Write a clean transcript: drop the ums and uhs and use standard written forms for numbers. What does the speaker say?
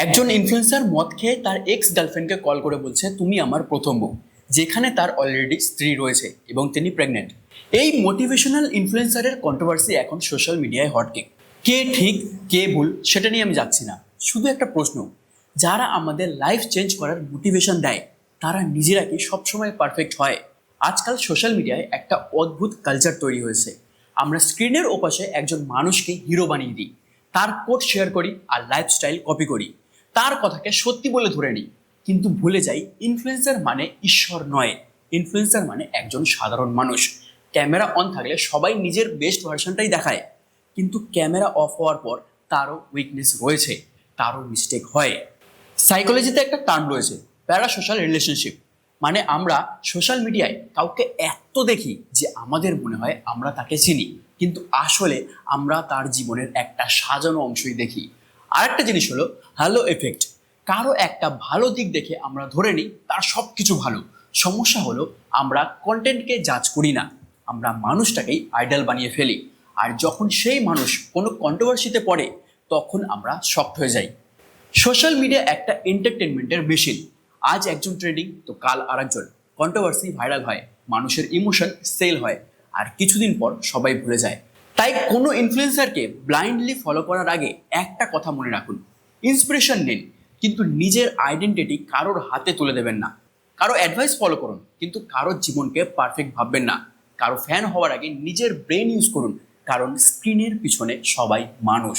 একজন ইনফ্লুয়েন্সার মদ খেয়ে তার এক্স গার্লফ্রেন্ডকে কল করে বলছে তুমি আমার প্রথম বউ, যেখানে তার অলরেডি স্ত্রী রয়েছে এবং তিনি প্রেগনেন্ট। এই মোটিভেশনাল ইনফ্লুয়েন্সারের কন্ট্রোভার্সি এখন সোশ্যাল মিডিয়ায় হটকেক। কে ঠিক কে ভুল সেটা নিয়ে আমি যাচ্ছি না, শুধু একটা প্রশ্ন, যারা আমাদের লাইফ চেঞ্জ করার মোটিভেশন দেয় তারা নিজেরা কি সবসময় পারফেক্ট হয়? আজকাল সোশ্যাল মিডিয়ায় একটা অদ্ভুত কালচার তৈরি হয়েছে। আমরা স্ক্রিনের ওপাশে একজন মানুষকে হিরো বানিয়ে দিই, তার কোট শেয়ার করি আর লাইফস্টাইল কপি করি, তার কথাকে সত্যি বলে ধরে নিই, কিন্তু ভুলে যাই ইনফ্লুয়েন্সার মানে ঈশ্বর নয়। ইনফ্লুয়েন্সার মানে একজন সাধারণ মানুষ। ক্যামেরা অন থাকলে সবাই নিজের বেস্ট ভার্সনটাই দেখায়, কিন্তু ক্যামেরা অফ হওয়ার পর তারও উইকনেস রয়েছে, তারও মিস্টেক হয়। সাইকোলজিতে একটা টার্ম রয়েছে, প্যারা সোশ্যাল রিলেশনশিপ। মানে আমরা সোশ্যাল মিডিয়ায় কাউকে এত দেখি যে আমাদের মনে হয় আমরা তাকে চিনি, কিন্তু আসলে আমরা তার জীবনের একটা সাজানো অংশই দেখি। আরেকটা জিনিস হলো হ্যালো এফেক্ট। কারো একটা ভালো দিক দেখে আমরা ধরে নিই তার সব কিছু ভালো। সমস্যা হলো আমরা কন্টেন্টকে জাজ করি না, আমরা মানুষটাকেই আইডল বানিয়ে ফেলি। আর যখন সেই মানুষ কোনো কন্ট্রোভার্সিতে পড়ে তখন আমরা শকড হয়ে যাই। সোশ্যাল মিডিয়া একটা এন্টারটেনমেন্টের মেশিন। আজ একজন ট্রেন্ডিং তো কাল আরেকজন, কন্ট্রোভার্সি ভাইরাল হয়, মানুষের ইমোশন সেল হয়, আর কিছুদিন পর সবাই ভুলে যায়। তাই কোনো ইনফ্লুয়েন্সারকে ব্লাইন্ডলি ফলো করার আগে একটা কথা মনে রাখুন, ইন্সপিরেশন নিন কিন্তু নিজের আইডেন্টিটি কারোর হাতে তুলে দেবেন না। কারো অ্যাডভাইস ফলো করুন কিন্তু কারো জীবনকে পারফেক্ট ভাববেন না। কারো ফ্যান হওয়ার আগে নিজের ব্রেন ইউজ করুন, কারণ স্ক্রিনের পিছনে সবাই মানুষ।